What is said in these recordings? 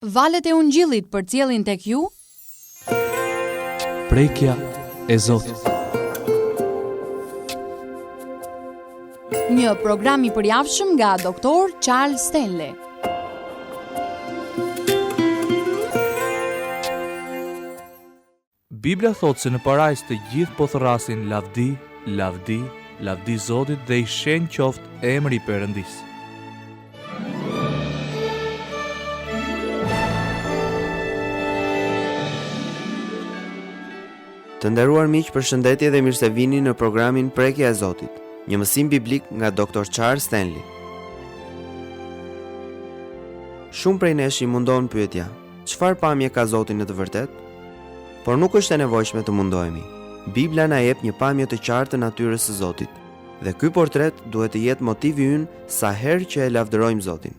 Valët e Ungjillit përcjellin tek ju Prekja e Zotit. Një program i përjavshëm nga Dr. Charles Stanley. Biblia thot se në parajs të gjithë po thrasin lavdi, lavdi, lavdi Zotit dhe i shenjë qoftë emri i Perëndisë. Të nderuar miq, përshëndetje dhe mirë se vini në programin Prekja e Zotit, një mësim biblik nga Dr. Charles Stanley. Shumë prej nesh i mundon pyetja: çfarë pamje ka Zoti në të vërtetë? Por nuk është e nevojshme të mundohemi. Bibla na jep një pamje të qartë të natyrës së Zotit, dhe ky portret duhet të jetë motivi ynë sa herë që e lavdërojmë Zotin.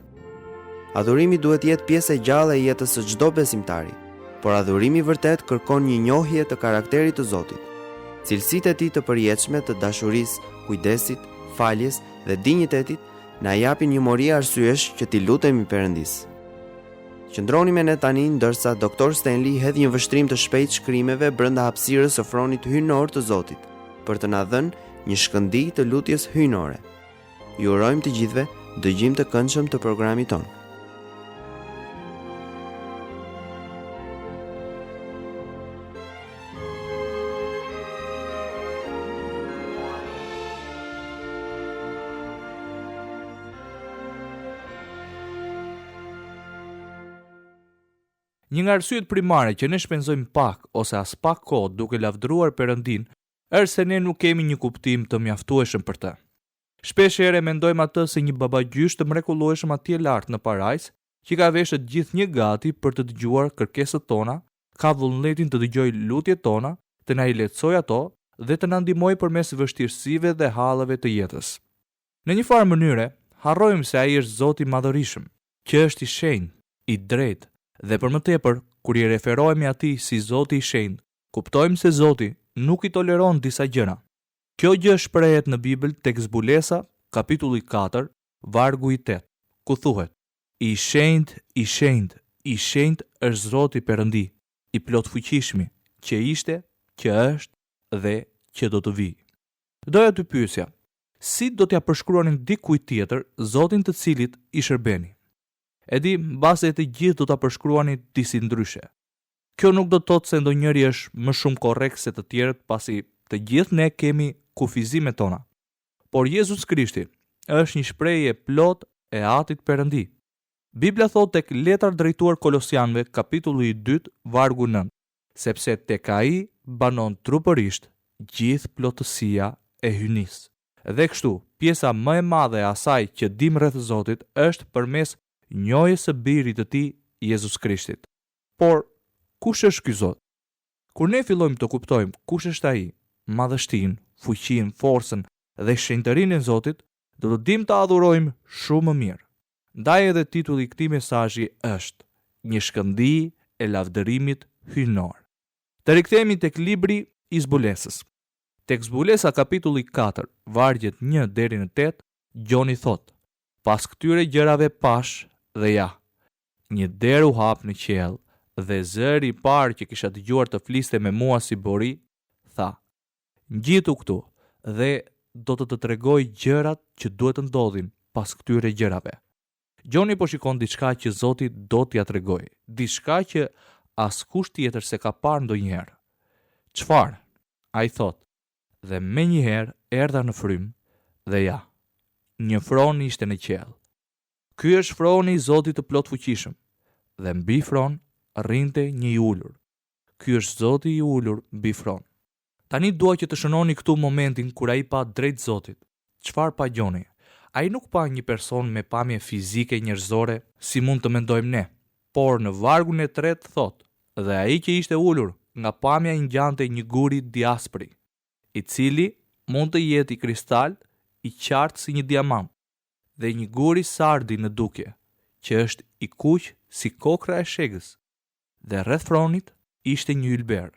Adhurimi duhet të jetë pjesë e gjallë e jetës së çdo besimtari. Por adhurimi vërtet kërkon një njohje të karakterit të Zotit. Cilësitë e tij të përjetshme të dashurisë, kujdesit, faljes dhe dinjitetit na japin një mori arsyesh që t'i lutemi Perëndisë. Qëndroni me ne tani ndërsa Dr. Stanley hedh një vështrim të shpejtë shkrimeve brenda hapësirës së fronit hyjnor të Zotit, për të na dhënë një shkëndij të lutjes hyjnore. Ju urojmë të gjithëve dëgjim të këndshëm të programit tonë. Një nga arsyet primare që ne shpenzojmë pak ose as pak kohë duke lavdëruar Perëndin është se ne nuk kemi një kuptim të mjaftueshëm për të. Shpesh herë mendojmë atë se një babagjysh të mrekullueshëm atje lart në parajs, që ka veshët gjithë një gati për të dëgjuar kërkesat tona, ka vullnetin të dëgjojë lutjet tona, të na i lehtësojë ato dhe të na ndihmojë përmes vështirësive dhe hallave të jetës. Në një farë mënyre, harrojmë se ai është Zoti i madhërisëm, që është i shenjtë, i drejtë. Dhe për më tepër, kur i referohemi atij si Zoti i shenjtë, kuptojmë se Zoti nuk i toleron disa gjëra. Kjo gjë shprehet në Bibël tek Zbulesa, kapitulli 4, vargu i 8, ku thuhet: I shenjtë, i shenjtë, i shenjtë është Zoti Perëndi, i plot fuqishmi, që ishte, që është dhe që do të vijë. Doja të pyesja, si do t'ja përshkruanin dikujt tjetër Zotin të cilit i shërbeni? E di, mbase të gjithë do ta përshkruani disi ndryshe. Kjo nuk do të thotë se ndonjëri është më shumë korrekt se të tjerët, pasi të gjithë ne kemi kufizimet tona. Por Jezus Krishti është një shprehje plot e Atit Perëndi. Bibla thotë tek letra drejtuar Kolosianëve, kapitulli 2, vargu 9, sepse tek ai banon trupërisht gjithë plotësia e hyjnisë. Dhe kështu, pjesa më e madhe e asaj që dim rreth Zotit është përmes njohjes së birit të tij, Jezus Krishtit. Por kush është ky Zot? Kur ne fillojmë të kuptojmë kush është ai, madhështinë, fuqinë, forcën dhe shenjtërinë e Zotit, do të dimë të adhurojmë shumë më mirë. Ndaj edhe titulli i këtij mesazhi është Një shkëndij e lavdërimit hyjnor. Të rikthehemi tek libri i Zbulesës. Tek Zbulesa kapitulli 4, vargjet 1 deri në 8, Gjoni thot: Pas këtyre gjërave pash, dhe ja, një derë u hap në qiell, dhe zëri i parë që kisha dëgjuar të fliste me mua si bori, tha: Ngjitu këtu dhe do të tregoj gjërat që duhet të ndodhin pas këtyre gjërave. Gjoni po shikon diçka që Zoti do t'ia tregojë, diçka që askush tjetër se ka parë ndonjëherë. Çfarë? Ai thot: Dhe menjëherë erdha në frym, dhe ja, një fron ishte në qiell. Ky është froni i Zotit të plot fuqishëm, dhe mbi fron rrinte një i ulur. Ky është Zoti i ulur mbi fron. Tani dua që të shënoni këtu momentin kur ai pa drejt Zotit. Çfarë pa Gjoni? Ai nuk pa një person me pamje fizike njerëzore si mund të mendojmë ne, por në vargun e 3 thot: Dhe ai që ishte ulur nga pamja i ngjante një guri diaspri, i cili mund të jetë i kristal, i qartë si një diamant, dhe një guri sardi në dukje, që është i kuq si kokra e shegës, dhe rreth fronit ishte një ylber,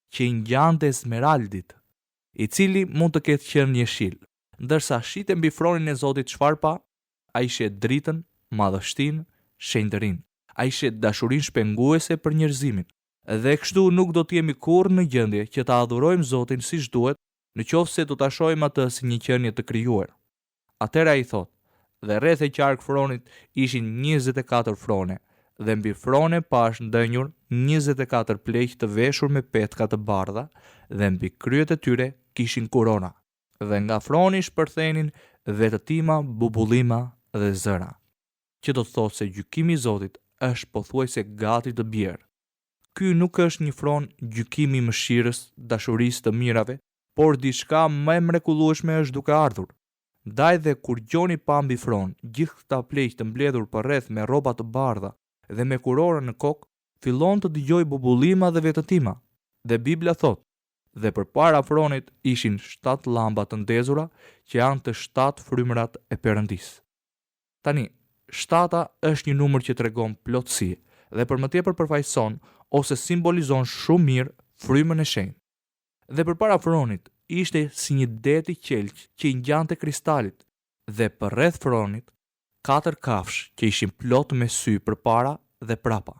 që i ngjante esmeraldit, i cili mund të ketë qenë jeshil. Ndërsa shite mbi fronin e Zotit çfarë pa? Ai sheh dritën, madhështinë, shenjtërinë. ai shet dashurinë shpenguese për njerëzimin, dhe kështu nuk do të jemi kurrë në gjendje që ta adhurojmë Zotin siç duhet, nëse do ta shohim atë si një qenie të krijuar. Atëra ai thot, dhe rreth e qark fronit ishin 24 frone, dhe mbi frone pash ndënjur 24 pleq të veshur me petka të bardha, dhe mbi kryet e tyre kishin korona, dhe nga froni shpërthenin vetëtima, bubullima dhe zëra. Që do të thotë se gjykimi i Zotit është pothuajse gati të bjerë. Ky nuk është një fron gjykimi i mëshirës, dashurisë të mirave, por diçka më e mrekullueshme është duke ardhur. Ndaj dhe kur gjoni pa mbi fron gjithë këta pleq të mbledhur përreth me rroba të bardha dhe me kurora në kokë, fillon të dëgjoj bubullima dhe vetëtima. Dhe Bibla thot, dhe përpara fronit ishin 7 llamba të ndezura që janë të 7 frymërat e Perëndisë. Tani, 7 është një numër që tregon plotësi dhe për më tepër përfaqëson ose simbolizon shumë mirë frymën e shenjtë. Dhe përpara fronit ishte si një det i qelq që i ngjante kristalit, dhe përreth fronit 4 kafsh që ishin plot me sy përpara dhe prapa.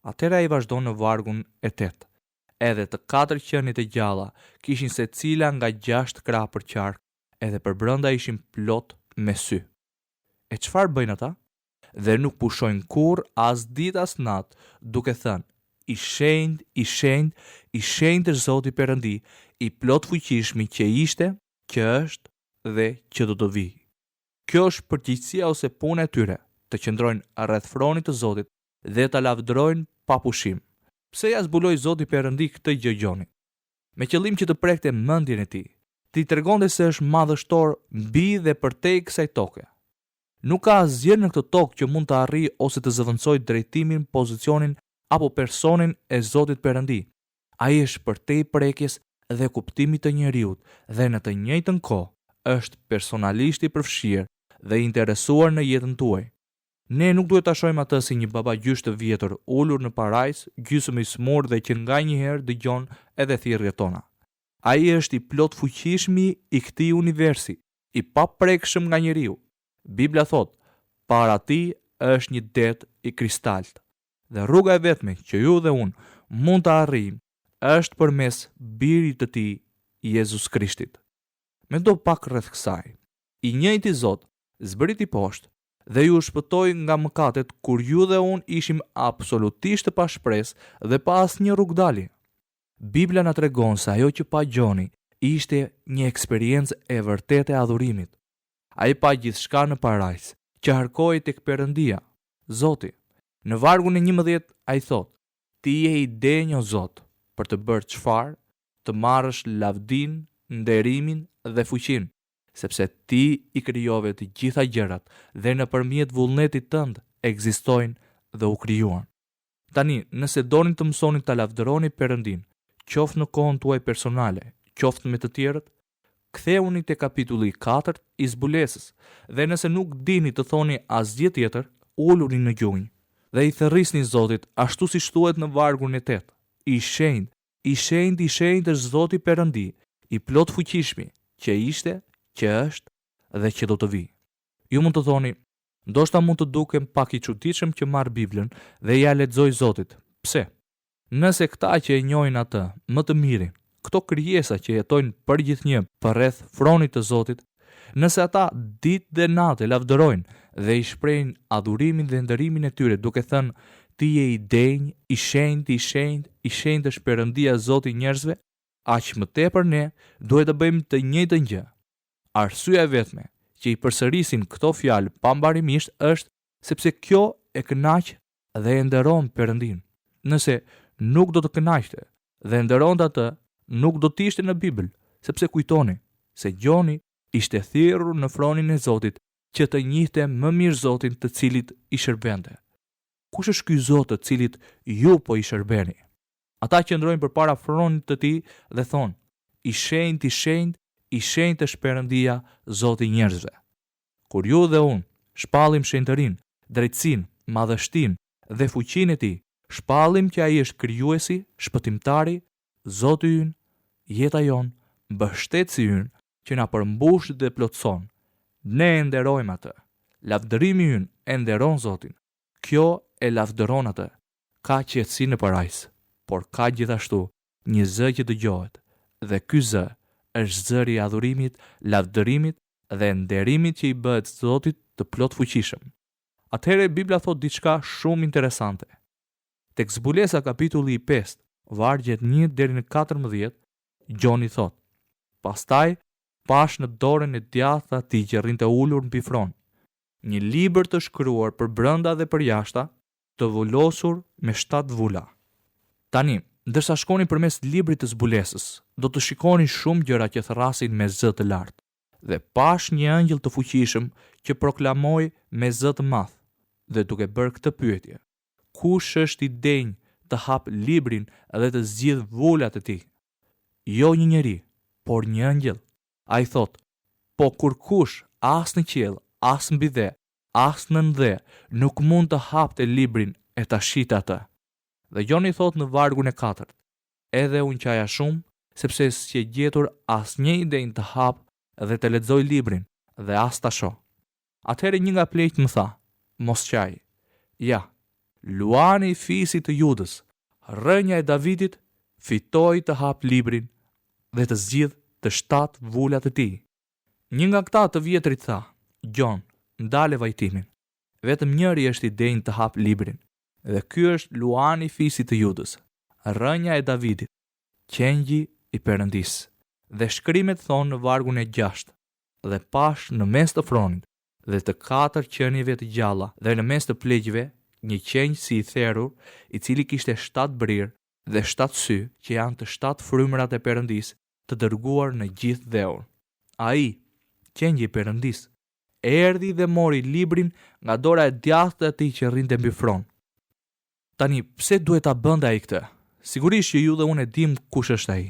Atëra ai vazhdon në vargun e 8. Edhe të 4 qenit e gjalla kishin secila nga 6 krah për qark, edhe për brenda ishin plot me sy. E çfarë bëjnë ata? Dhe nuk pushojnë kurrë as ditë as natë, duke thënë: I shenjtë, i shenjtë, i shenjtë është Zoti Perëndi, i plot fuqishmi që ishte, që është dhe që do të vijë. Kjo është përgjegjësia ose puna e tyre, të qëndrojnë rreth fronit të Zotit dhe ta lavdërojnë pa pushim. Pse ja zbuloi Zoti Perëndi këtë gjë gjoni? Me qëllim që të prekte mendjen e tij, ti tregonte se është madhështor mbi dhe përtej kësaj toke. Nuk ka asgjë në këtë tokë që mund të arrijë ose të zëvendësojë drejtimin, pozicionin apo personin e Zotit Perëndi. Ai është përtej prekjes dhe kuptimit të njeriut dhe në të njëjtën kohë është personalisht i përfshirë dhe interesuar në jetën tuaj. Ne nuk duhet ta shohim atë si një babagjysh të vjetër ulur në parajs, gjysmë i smur dhe që nganjëherë dëgjon edhe thirrjet tona. Ai është i plot fuqishmi i këtij universi, i paprekshëm nga njeriu. Bibla thot, para tij është një det i kristalt. Dhe rruga e vetme që ju dhe unë mund të arrijmë është përmes birit të tij, Jezus Krishtit. Mendo pak rreth kësaj. I njëjti Zot zbriti poshtë dhe ju shpëtoi nga mëkatet kur ju dhe unë ishim absolutisht pa shpresë dhe pa asnjë rrugdalje. Bibla na tregon se ajo që pa gjoni ishte një eksperiencë e vërtetë e adhurimit. Ai pa gjithçka në parajs, që harkoi tek Perëndia, Zoti. Në vargun e 11 ai thot: Ti je i denjë o Zot, për të bërë çfarë? Të marrësh lavdin, nderimin dhe fuqinë, sepse ti i krijove të gjitha gjërat dhe nëpërmjet vullnetit tënd ekzistojnë dhe u krijuan. Tani, nëse doni të mësoni ta lavdëroni Perëndin, qoftë në kohën tuaj personale, qoftë me të tjerët, ktheuni te kapitulli 4 i zbulesës, dhe nëse nuk dini të thoni asgjë tjetër, uluni në gjunjë dhe i thërrisni Zotit ashtu si thuhet në vargun e 8. I shenjtë, i shenjtë, i shenjtë është Zoti Perëndi, i plot fuqishmi, që ishte, që është dhe që do të vijë. Ju mund të thoni, ndoshta mund të dukem pak i çuditshëm që marr Biblën dhe ja lexoj Zotit. Pse? Nëse këta që e njohin atë më të mirin, këto krijesa që jetojnë përgjithënjë përreth fronit të Zotit, nëse ata ditë dhe natë lavdërojnë dhe i shprehin adhurimin dhe nderimin e tyre duke thënë: Ti je i denjë, i shenjtë, i shenjtë, i shenjtë është Perëndia Zoti i njerëzve, aq më tepër ne duhet të bëjmë të njëjtën gjë. Arsyeja vetme që i përsërisin këto fjalë pambarimisht është sepse kjo e kënaq dhe e nderon Perëndin. Nëse nuk do të kënaqte dhe nderonte atë, nuk do të ishte në Bibël, sepse kujtoni se Gjoni ishte thirrur në fronin e Zotit që të njihte më mirë Zotin të cilit i shërbente. Kush është ky Zot të cilit ju po i shërbeni? Ata qëndrojnë përpara fronit të tij dhe thonë: I shenjtë, i shenjtë, i shenjtë është Perëndia, Zoti i njerëzve. Kur ju dhe unë shpallim shenjtërinë, drejtësinë, madhështinë dhe fuqinë e tij, shpallim që ai është krijuesi, shpëtimtari, Zoti ynë, jeta jon, mbështetësi ynë që na përmbush dhe plotson. Ne e nderojmë atë. Lavdërimi ynë e nderon Zotin. Kjo e lavdëron atë, ka qetësi në parajs, por ka gjithashtu një zë që dëgjohet, dhe ky zë është zëri i adhurimit, lavdërimit dhe nderimit që i bëhet Zotit të plot fuqishëm. Atëherë Bibla thot diçka shumë interesante. Tek Zbulesa kapitulli 5, vargjet 1 deri në 14, Gjoni thot: Pastaj pash në dorën e djathtë atij që rrinte ulur mbi fron, një libër të shkruar për brenda dhe për jashta, të vullosur me 7 vula. Tani, ndërsa shkoni përmes librit të Zbulesës, do të shikoni shumë gjëra që thrasin me zë të lartë, dhe pash një angjëll të fuqishëm që proklamoi me zë të madh, dhe duke bërë këtë pyetje: Kush është i denj të hap librin dhe të zgjidh vulat e tij? Jo një njeri, por një angjëll. Ai thot: Po kur kush, as në qiell, as mbi dhe, as në ndë, nuk mund të hapte librin e ta shitë atë. Dhe Gjoni thot në vargun e 4: Edhe unë qaja shumë, sepse s'e gjetur as një i denj të hap dhe të lexoj librin dhe as ta shoh. Atëherë një nga pleqt më tha: Mos qaj. Ja, Luani i fisit të Judës, rrënja e Davidit, fitoi të hap librin dhe të zgjidh të 7 vulat e tij. Një nga këta të vjetrit tha: Gjon, ndale vajtimin. Vetëm njëri është i denj të hap librin, dhe ky është Luani i fisit të Judës, rrënja e Davidit, qengji i Perëndisë. Dhe shkrimet thonë në vargun e 6: Dhe pash në mes të fronit dhe të 4 qenieve të gjalla dhe në mes të pleqjve një qenj si i therrur, i cili kishte 7 brirë dhe 7 sy, që janë të 7 frymërat e Perëndisë, të dërguar në gjithë dheun. Ai, qengji i Perëndisë, erdhi dhe mori librin nga dora e djathtë e atij që rrinte mbi fron. Tani, pse duhet ta bënte ai këtë? Sigurisht që ju dhe unë e dim kush është ai.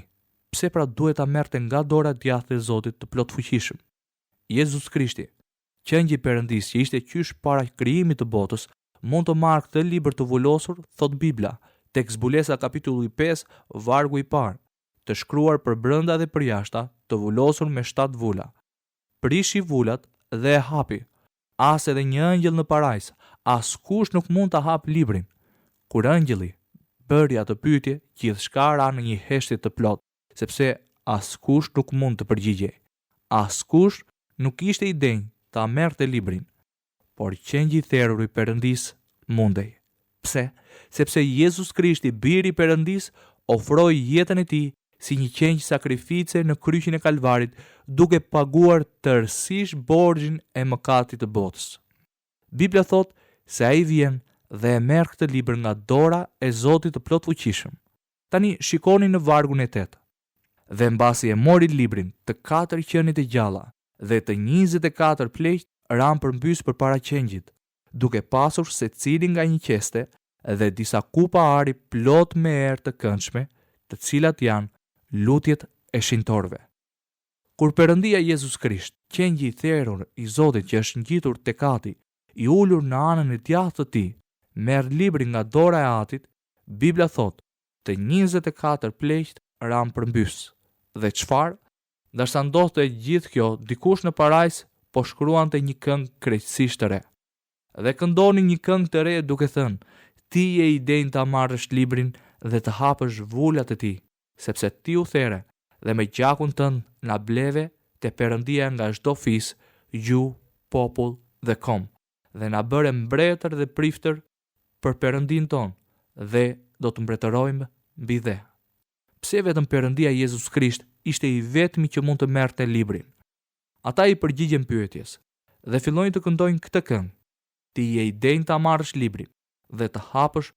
Pse pra duhet ta merrte nga dora e djathtë e Zotit të plot fuqishëm? Jezus Krishti, qengji i Perëndisë që ishte qysh para krijimit të botës, mund të marrë këtë libër të vullosur, thot Bibla, tek Zbulesa kapitulli 5, vargu i parë, të shkruar për brenda dhe për jashta, të vullosur me 7 vula. Prishi vulat dhe e hapi. As edhe një angjëll në parajs, as kush nuk mund të hap librin. Kur angjëlli bëri atë pyetje, gjithçka ra në një heshtje të plot, sepse as kush nuk mund të përgjigjej. As kush nuk ishte i denj ta merrte librin. Por qengji i therrur i Perëndisë mundej. Pse? Sepse Jezus Krishti, biri i Perëndisë, ofroi jetën e tij si një qengj sakrifice në kryqin e Kalvarit, duke paguar tërësisht borxhin e mëkatit të botës. Bibla thot se ai vjen dhe e merr këtë libër nga dora e Zotit të plot fuqishëm. Tani shikoni në vargun e 8. Dhe mbasi e mori librin të 4 qenit e gjalla dhe të 24 pleqt ran përmbys përpara qengjit, duke pasur secili nga një qeste dhe disa kupa ari plot me erë të këndshme, të cilat janë lutjet e shintorëve. Kur Perëndia Jezus Krisht, qengji i therrur i Zotit që është ngjitur tek Ati, i ulur në anën e djathtë të tij, merr librin nga dora e Atit, Bibla thot, të 24 pleqt ran përmbys. Dhe çfarë? Ndërsa ndodhte gjithë kjo, dikush në parajs po shkruante një këngë krejtësisht të re. Dhe këndoni një këngë të re duke thënë: Ti je i denj ta marrësh librin dhe të hapësh vulat e tij, sepse ti u there dhe me gjakun tënd na bleve te Perëndia nga çdo fis, gjuhë, popull dhe kom, dhe na bëre mbretër dhe priftër për Perëndin ton, dhe do të mbretërojmë mbi dhe. Pse vetëm Perëndia Jezus Krisht ishte i vetmi që mund të merrte librin? Ata i përgjigjen pyetjes dhe fillojnë të këndojnë këtë këngë: Ti je i denj ta marrësh librin dhe të hapësh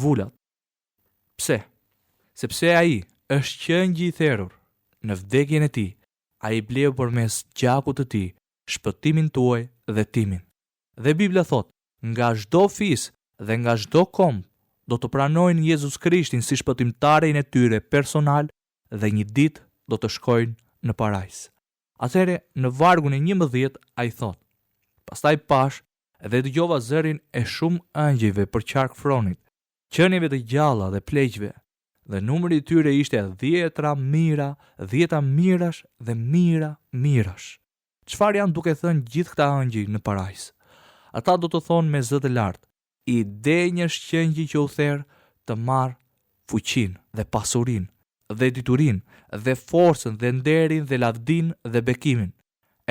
vulat. Pse? Sepse ai është qengji i therrur. Në vdekjen e tij, ai bleu përmes gjakut të tij shpëtimin tuaj dhe timin. Dhe Bibla thot, nga çdo fis dhe nga çdo kom do të pranojnë Jezus Krishtin si shpëtimtarin e tyre personal dhe një ditë do të shkojnë në parajs. Atëherë në vargun e 11 ai thot: Pastaj pash dhe dëgjova zërin e shumë angjëjve për qark fronit, qenieve të gjalla dhe pleqjve, dhe numri i tyre ishte 10 mijëra, 10 mijërash dhe mijëra mijërash. Çfarë janë duke thënë gjithë këta angjëj në parajs? Ata do të thonë me zë të lartë: i denjë shqengji që u therë të marë fuqinë dhe pasurinë dhe diturinë dhe forcën dhe nderin dhe lavdin dhe bekimin.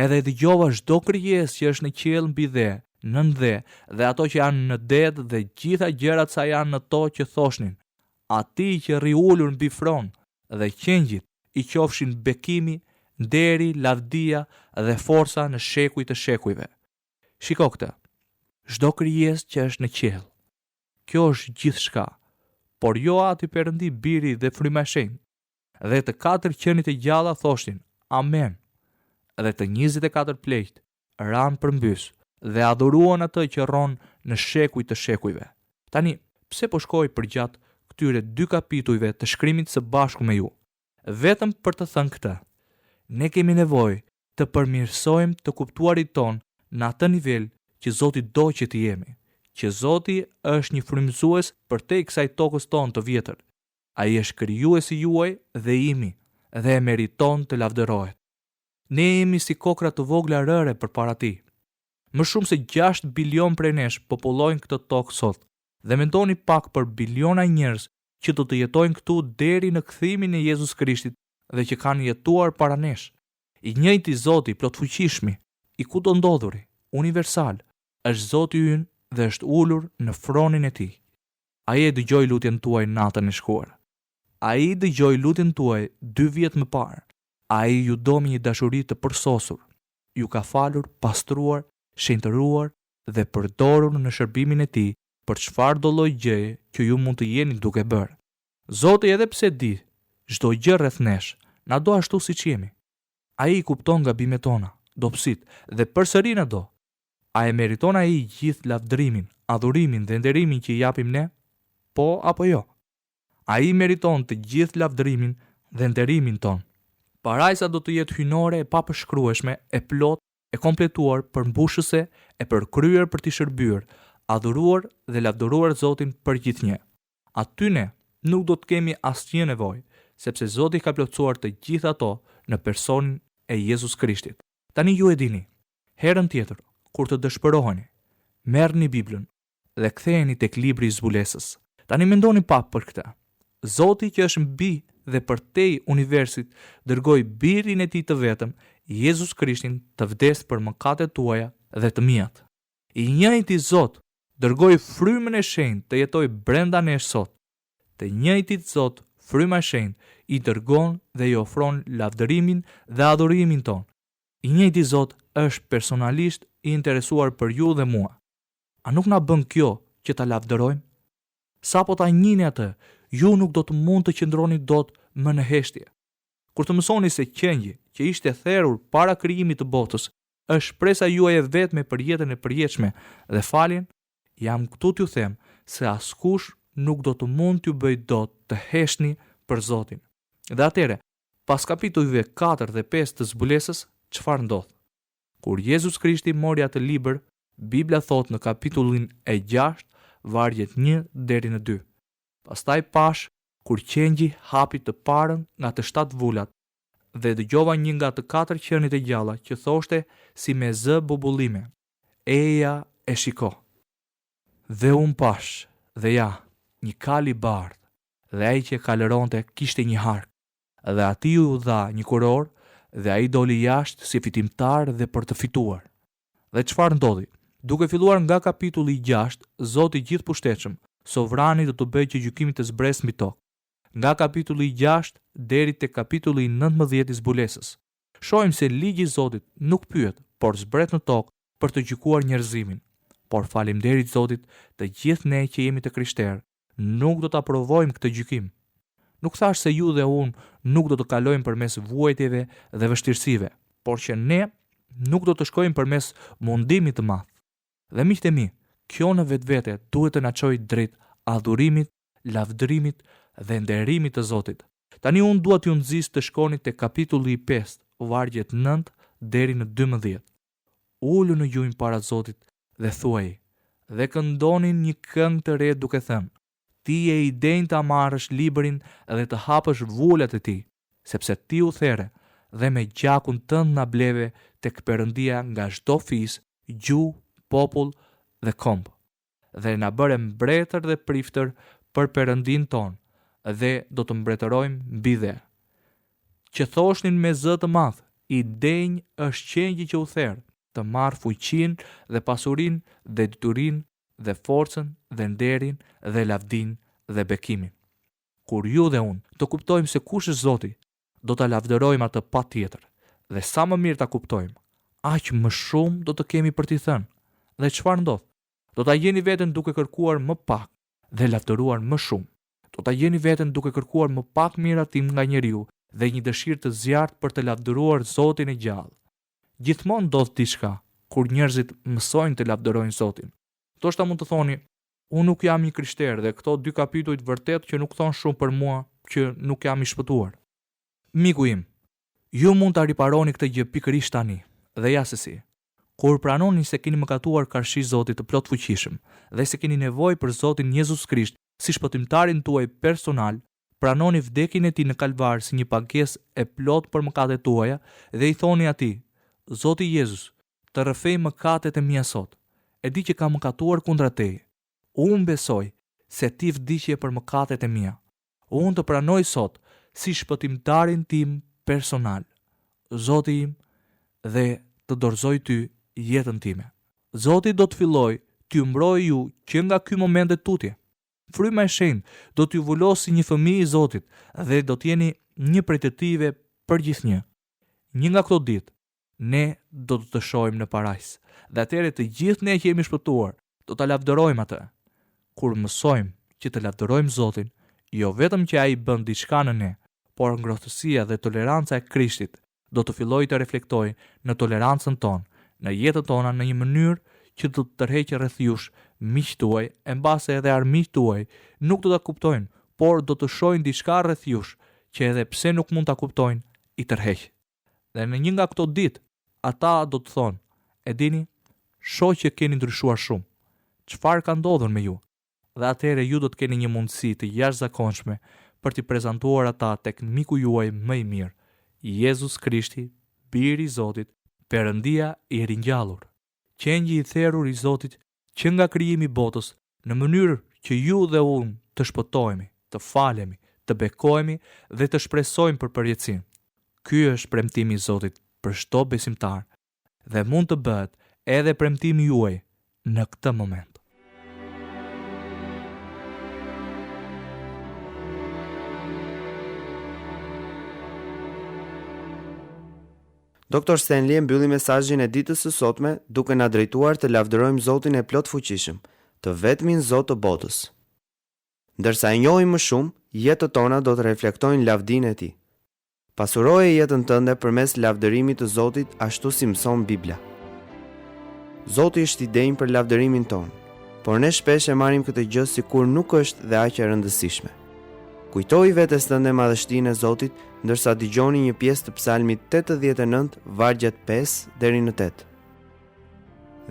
Edhe dëgjova çdo krijesë që është në qiell mbi dhe, nën dhe ato që janë në det dhe gjitha gjërat sa janë në to që thoshnin: Atij që rri ulur mbi fron dhe qengjit i qofshin bekimi, nderi, lavdia dhe forca në shekuj të shekujve. Shiko këtë. Çdo krijesë që është në qiell. Kjo është gjithçka. Por jo ati Perëndi, Biri dhe Fryma e Shenjtë. Dhe të 4 qenit e gjalla thoshin: Amen. Dhe të 24 pleqt ranë përmbys dhe adhuruan atë që rron në shekuj të shekujve. Tani, pse po shkoj përgjat këtyre 2 kapitujve të shkrimit së bashku me ju? Vetëm për të thënë këtë. Ne kemi nevojë të përmirësojmë të kuptuarit ton në atë nivel që Zoti do që të jemi. Që Zoti është një frymëzues përtej kësaj tokës tonë të vjetër. Ai është krijuesi juaj dhe imi dhe e meriton të lavdërohet. Ne jemi si kokra të vogla rëre përpara tij. Më shumë se 6 bilion prej nesh popullojnë këtë tokë sot. Dhe mendoni pak për biliona njerëz që do të jetojnë këtu deri në kthimin e Jezus Krishtit dhe që kanë jetuar para nesh. I njëjti Zoti plotfuqishmi, i kudo ndodhuri, universal, është Zoti ynë dhe është ulur në fronin e tij. Ai e dëgjoi lutjen tuaj natën e shkuar. Ai dëgjoi lutjen tuaj 2 vjet më parë. Ai ju do me një dashuri të përsosur. Ju ka falur, pastruar, shenjtëruar dhe përdorur në shërbimin e tij për çfarë do lloj gjëje që ju mund të jeni duke bërë. Zoti edhe pse di çdo gjë rreth nesh, na do ashtu siç jemi. Ai kupton gabimet tona, dobësit dhe përsëri na do. A e meriton ai gjithë lavdërimin, adhurimin dhe nderimin që i japim ne? Po apo jo? Ai meriton të gjithë lavdërimin dhe nderimin ton. Parajsa do të jetë hynore e papërshkrueshme, e plot, e kompletuar, përmbushëse, e përkryer për t'i shërbyer, adhuruar dhe lavdëruar Zotin për gjithnjë. Aty ne nuk do të kemi asnjë nevojë, sepse Zoti ka plotësuar të gjitha ato në personin e Jezus Krishtit. Tani ju e dini, herën tjetër, kur të dëshpëroheni, merrni Biblën dhe ktheheni tek libri i zbulesës. Tani mendoni pak për këtë. Zoti që është mbi dhe përtej universit dërgoi birin e tij të vetëm, Jezus Krishtin, të vdes për mëkatet tuaja dhe të miat. I njëjti Zot dërgoi frymën e shenjtë të jetojë brenda nesh sot. Të njëjtit Zot, Fryma e Shenjtë, i dërgon dhe i ofron lavdërimin dhe adhurimin ton. I njëjti Zot është personalisht i interesuar për ju dhe mua. A nuk na bën kjo që ta lavdërojmë? Sa po ta njihni atë, ju nuk do të mund të qëndroni dot më në heshtje. Kur të mësoni se qengji që ishte therrur para krijimit të botës është shpresa juaj e vetme për jetën e përjetshme dhe faljen, jam këtu t'ju them se askush nuk do të mund t'ju bëj dot të heshni për Zotin. Dhe atëre, pas kapitujve 4 dhe 5 të zbulesës, çfarë ndodh? Kur Jezus Krishti mori atë libër, Bibla thot në kapitullin e 6, vargjet 1 deri në 2. Pastaj pash kur qengji hapi të parën nga të 7 vullat dhe dëgjova një nga të 4 qenit e gjalla që thoshte si me zë bubullime: Eja e shiko. Dhe pash, dhe ja, një kal i bardh, dhe ai që kalëronte kishte një hark, dhe atij u dha një kuror, dhe ai doli jashtë si fitimtar dhe për të fituar. Dhe çfarë ndodhi? Duke filluar nga kapitulli 6, Zoti i gjithëpushtetshëm, sovrani do të bëjë që gjykimi të zbresë mbi tokë. Nga kapitulli 6 deri te kapitulli 19 i zbulesës, shohim se ligji i Zotit nuk pyet, por zbret në tokë për të gjykuar njerëzimin. Por faleminderit Zotit, të gjithë ne që jemi të krishterë, nuk do ta provojmë këtë gjykim. Nuk thash se ju dhe unë nuk do të kalojmë përmes vuajtjeve dhe vështirësive, por që ne nuk do të shkojmë përmes mundimit të madh. Dhe miqtë e mi, kjo në vetvete duhet të na çojë drejt adhurimit, lavdërimit dhe nderimit të Zotit. Tani unë dua t'ju nxis të shkoni te kapitulli 5, vargjet 9 deri në 12. Ulu në gjujmë para Zotit dhe thuaj, dhe këndonin një këngë të re duke thënë: Ti je i denjë ta marrësh librin dhe të hapësh vullat e tij, sepse ti u there dhe me gjakun tënd na bleve tek Perëndia nga çdo fis, gjuhë, popull dhe komb. dhe na bëre mbretër dhe priftër për Perëndin ton, dhe do të mbretërojmë mbi dhe. Që thoshnin me zë të madh, i denj është qengji që u therr, të marrë fuqinë dhe pasurinë dhe diturinë dhe forcën dhe nderin dhe lavdin dhe bekimin. Kur ju dhe unë të kuptojmë se kush është Zoti, do ta lavdërojmë atë patjetër. Dhe sa më mirë ta kuptojmë, aq më shumë do të kemi për t'i thënë. Dhe çfarë ndodh? Do ta jeni veten duke kërkuar më pak dhe lavdëruar më shumë. Do ta jeni veten duke kërkuar më pak miratim nga njeriu dhe një dëshirë të zjarrt për të lavdëruar Zotin e gjallë. Gjithmonë ndodh diçka kur njerëzit mësojnë të lavdërojnë Zotin. Ndoshta mund të thoni, unë nuk jam një krishter dhe këto 2 kapituj vërtet që nuk thon shumë për mua që nuk jam i shpëtuar. Miku im, ju mund ta riparoni këtë gjë pikërisht tani. Dhe ja se si. Kur pranoni se keni mëkatuar karshi Zotit të plot fuqishëm dhe se keni nevojë për Zotin Jezus Krisht si shpëtimtarin tuaj personal, pranoni vdekjen e tij në kalvar si një pagesë e plot për mëkatet tuaja dhe i thoni atij: Zoti Jezus, të rrëfej mëkatet e mia sot. E di që kam mëkatuar kundra teje. Unë besoj se ti vdiqje për mëkatet e mia. Unë të pranoj sot si shpëtimtarin tim personal, Zoti im, dhe të dorëzoj ty jetën time. Zoti do të filloj t'ju mbrojë ju që nga ky moment e tutje. Fryma e shenjtë do t'ju vulosë si një fëmijë i Zotit dhe do t'jeni një prej të tijve për gjithnjë. Një nga këto ditë, ne do të shohim në parajs, dhe atëherë të gjithë ne që jemi shpëtuar, do ta lavdërojmë atë. Kur mësojmë që të lavdërojmë Zotin, jo vetëm që ai bën diçka në ne, por ngrohtësia dhe toleranca e Krishtit do të fillojë të reflektojë në tolerancën tonë, në jetën tona në një mënyrë që do të tërheqë rreth jush miqtë tuaj, e mbase edhe armiqtë tuaj nuk do ta kuptojnë, por do të shohin diçka rreth jush që edhe pse nuk mund ta kuptojnë, i tërheq. Dhe në një nga këto ditë, ata do të thonë: "E dini, shoh që keni ndryshuar shumë. Çfarë ka ndodhur me ju?" Dhe atëherë ju do të keni një mundësi të jashtëzakonshme për t'i prezantuar ata tek miku juaj më i mirë, Jezus Krishti, Biri i Zotit, Perëndia i ringjallur, qengji i therrur i Zotit që nga krijimi i botës, në mënyrë që ju dhe unë të shpëtohemi, të falemi, të bekohemi dhe të shpresojmë për përjetësinë. Ky është premtimi i Zotit për çdo besimtar dhe mund të bëhet edhe premtimi juaj në këtë moment. Dr. Stanley mbylli mesazhin e ditës së sotme duke na drejtuar të lavdërojmë Zotin e plot fuqishëm, të vetmin Zot të botës. Ndërsa e njohim më shumë, jetët tona do të reflektojnë lavdinë e tij. Pasuroje jetën tënde përmes lavdërimit të Zotit ashtu si mëson Bibla. Zoti është i denjë për lavdërimin ton, por ne shpesh e marrim këtë gjë sikur nuk është dhe aq e rëndësishme. Kujtoi vetes tënde madhështinë e Zotit ndërsa dëgjoni një pjesë të Psalmit 89, vargjet 5 deri në 8.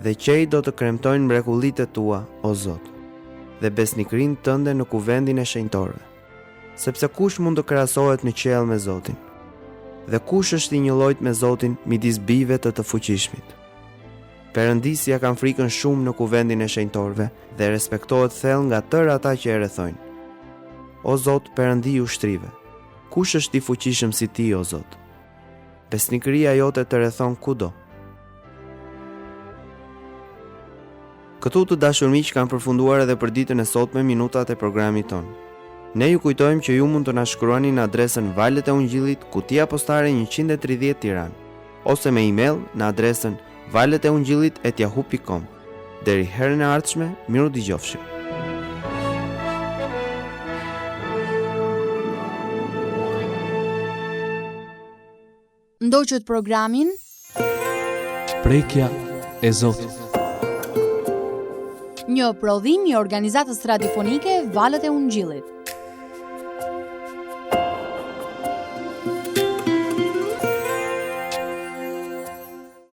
Dhe qej do të kremtojnë mrekullitë tua, o Zot, dhe besnikrinë tënde në kuvendin e shenjtorëve. Sepse kush mund të krahasohet në qiell me Zotin? Dhe kush është i njëllojt me Zotin midis bijve të fuqishmit? Perëndisja kanë frikën shumë në kuvendin e shenjtorëve dhe respektohet thellë nga tërë ata që e rrethojnë. O Zot, Perëndi i ushtrive, kush është i fuqishëm si ti, o Zot? Besnikëria jote të rrethon kudo. Këtu të dashur miq kanë përfunduar edhe për ditën e sotme minutat e programit ton. Ne ju kujtojmë që ju mund të na shkruani në adresën Valët e Ungjillit, kutia postare 130 Tiranë, ose me email në adresën valeteungjillit@yahoo.com. Deri herën e ardhshme, miru dëgjofshim. Ndoqët programin Prekja e Zotit. një prodhim i organizatës radiofonike Valët e Ungjillit.